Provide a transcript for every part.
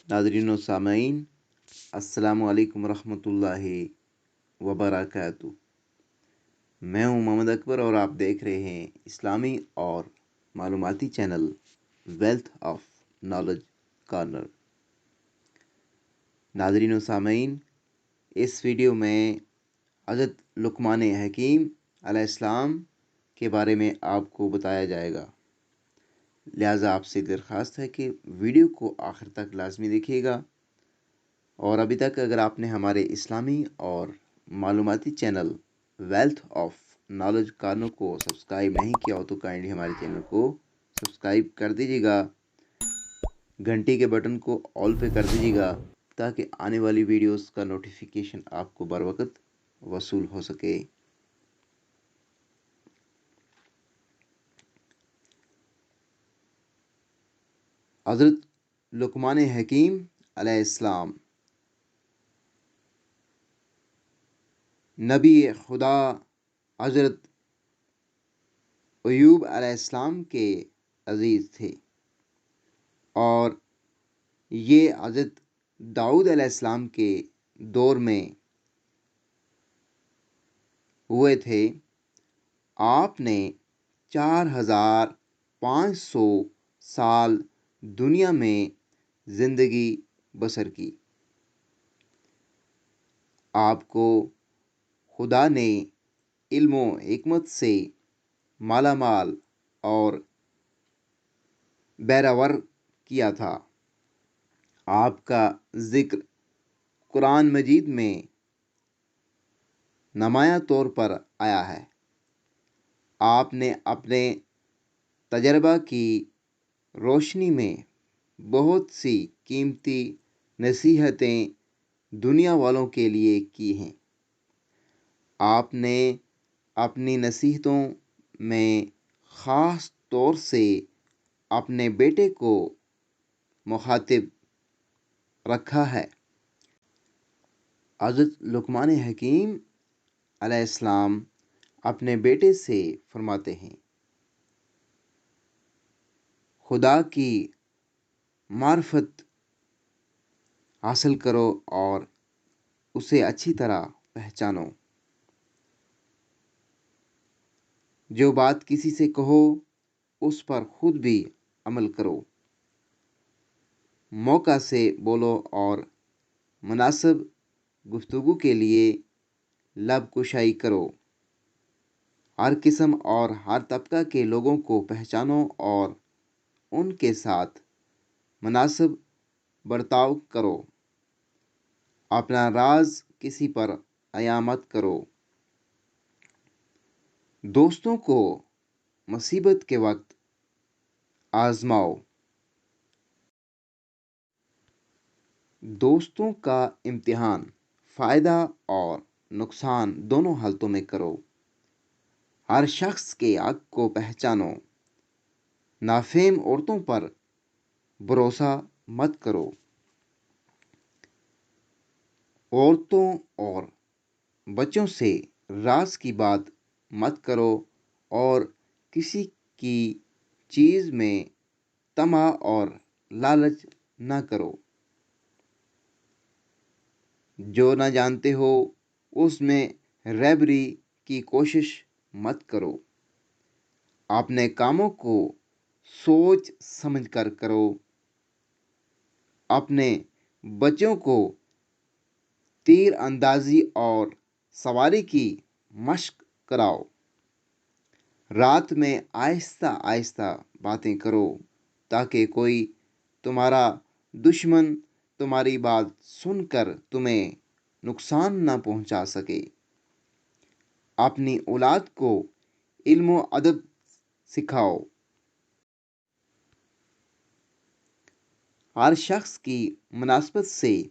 नाज़रीन व सामाईन, अस्सलामु अलैकुम रहमतुल्लाहि वबरकातुहू। मैं हूं मोहम्मद अकबर और आप देख रहे हैं इस्लामी और मालूमाती channel wealth of knowledge corner. नाज़रीन व सामाईन, इस वीडियो में हज़रत लुक़मान हकीम अलैहिस्सलाम के बारे में आपको बताया जाएगा। लिहाजा आपसे दरख्वास्त है कि वीडियो को आखिर तक लाजमी देखिएगा। और अभी तक अगर आपने हमारे इस्लामी और मालूमाती channel wealth of knowledge corner को सब्सक्राइब नहीं किया हो तो काइंडली हमारे चैनल को सब्सक्राइब कर दीजिएगा, घंटी के बटन को ऑल पे कर दीजिएगा ताकि आने वाली वीडियोस का नोटिफिकेशन आपको बर वक्त वसूल हो सके। हज़रत लुक़मान हकीम अलैहिस्सलाम नबी खुदा हज़रत अय्यूब अलैहिस्सलाम के अजीज़ थे और ये हज़रत दाऊद अलैहिस्सलाम के दौर में हुए थे। आपने 4500 साल दुनिया में ज़िंदगी बसर की। आपको खुदा ने इल्म व हिकमत से मालामाल और बैरावर किया था। आपका ज़िक्र कुरान मजीद में नुमायां तौर पर आया है। आपने अपने तजर्बा की रोशनी में बहुत सी कीमती नसीहतें दुनिया वालों के लिए की हैं। आपने अपनी नसीहतों में ख़ास तौर से अपने बेटे को मुखातिब रखा है। हज़रत लुक़मान हकीम अलैहिस्सलाम अपने बेटे से फरमाते हैं, खुदा की मार्फत हासिल करो और उसे अच्छी तरह पहचानो। जो बात किसी से कहो उस पर खुद भी अमल करो। मौका से बोलो और मुनासिब गुफ्तगू के लिए लब कुशाई करो। हर किस्म और हर तबका के लोगों को पहचानो और उनके साथ मुनासिब बर्ताव करो। अपना राज किसी पर अया मत करो। दोस्तों को मुसीबत के वक्त आजमाओ। दोस्तों का इम्तिहान फ़ायदा और नुकसान दोनों हालतों में करो। हर शख्स के हक को पहचानो। नाफेम औरतों पर भरोसा मत करो। औरतों और बच्चों से राज की बात मत करो और किसी की चीज़ में तमा और लालच न करो। जो न जानते हो उसमें रहबरी की कोशिश मत करो। अपने कामों को सोच समझ कर करो। अपने बच्चों को तीर अंदाजी और सवारी की मशक कराओ। रात में आहिस्ता आहिस्ता बातें करो ताकि कोई तुम्हारा दुश्मन तुम्हारी बात सुनकर तुम्हें नुकसान न पहुंचा सके। अपनी औलाद को इल्म व अदब सिखाओ। हर शख्स की मुनासबत से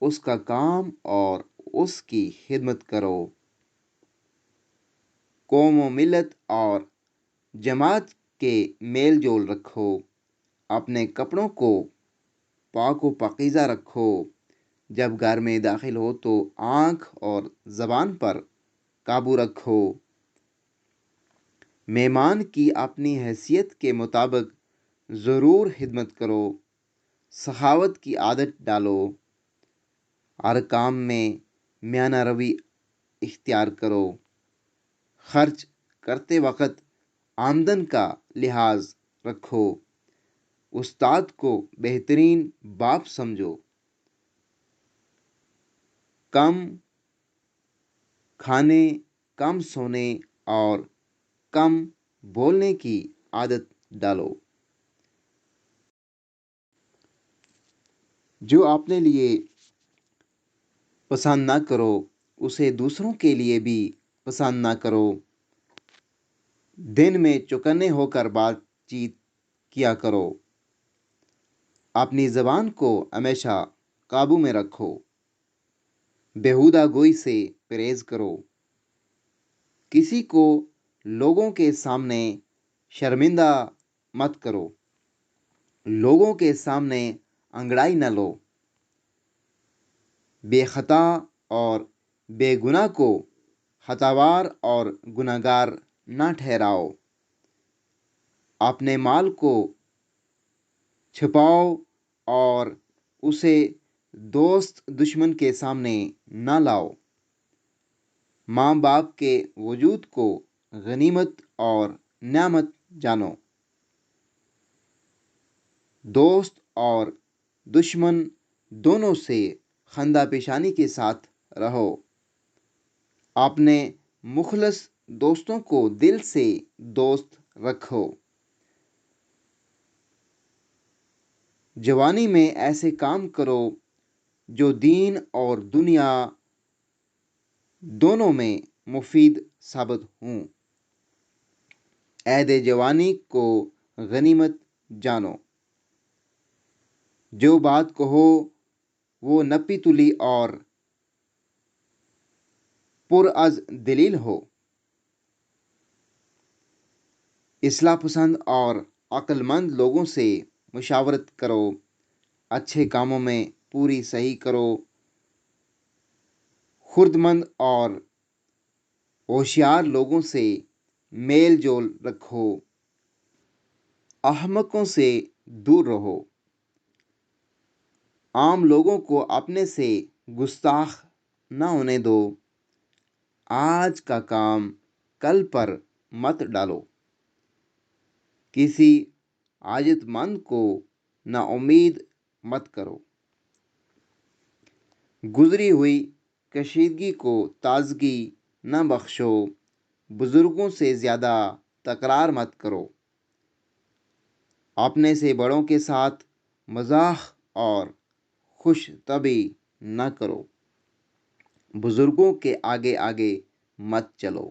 उसका काम और उसकी खिदमत करो। कौम व मिलत और जमात के मेल जोल रखो। अपने कपड़ों को पाक व पाकीज़ा रखो। जब घर में दाखिल हो तो आँख और ज़बान पर काबू रखो। मेहमान की अपनी हैसियत के मुताबिक ज़रूर खिदमत करो। सखावत की आदत डालो। हर काम में म्याना रवि इख्तियार करो। खर्च करते वक्त आमदन का लिहाज रखो। उस्ताद को बेहतरीन बाप समझो। कम खाने, कम सोने और कम बोलने की आदत डालो। जो अपने लिए पसंद ना करो उसे दूसरों के लिए भी पसंद ना करो। दिन में चौकन्ने होकर बातचीत किया करो। अपनी ज़बान को हमेशा काबू में रखो। बेहुदा गोई से परहेज करो। किसी को लोगों के सामने शर्मिंदा मत करो। लोगों के सामने अंगड़ाई न लो। बेखता और बेगुनाह को खतावार और गुनहगार न ठहराओ। अपने माल को छिपाओ और उसे दोस्त दुश्मन के सामने न लाओ। माँ बाप के वजूद को गनीमत और नेमत जानो। दोस्त और दुश्मन दोनों से खंदा पेशानी के साथ रहो। अपने मुखलस दोस्तों को दिल से दोस्त रखो। जवानी में ऐसे काम करो जो दीन और दुनिया दोनों में मुफीद साबित हों। ऐद जवानी को गनीमत जानो। जो बात कहो वो नपी तुली और पुरअज़ दलील हो। इस्लाह पसंद और अक्लमंद लोगों से मुशावरत करो। अच्छे कामों में पूरी सही करो। खुर्दमंद और होशियार लोगों से मेल जोल रखो। अहमकों से दूर रहो। आम लोगों को अपने से गुस्ताख न होने दो। आज का काम कल पर मत डालो। किसी आजतमंद को नाउम्मीद मत करो। गुजरी हुई कशीदगी को ताजगी न बख्शो। बुजुर्गों से ज़्यादा तकरार मत करो। अपने से बड़ों के साथ मजाक और खुश तबी न करो। बुजुर्गों के आगे आगे मत चलो।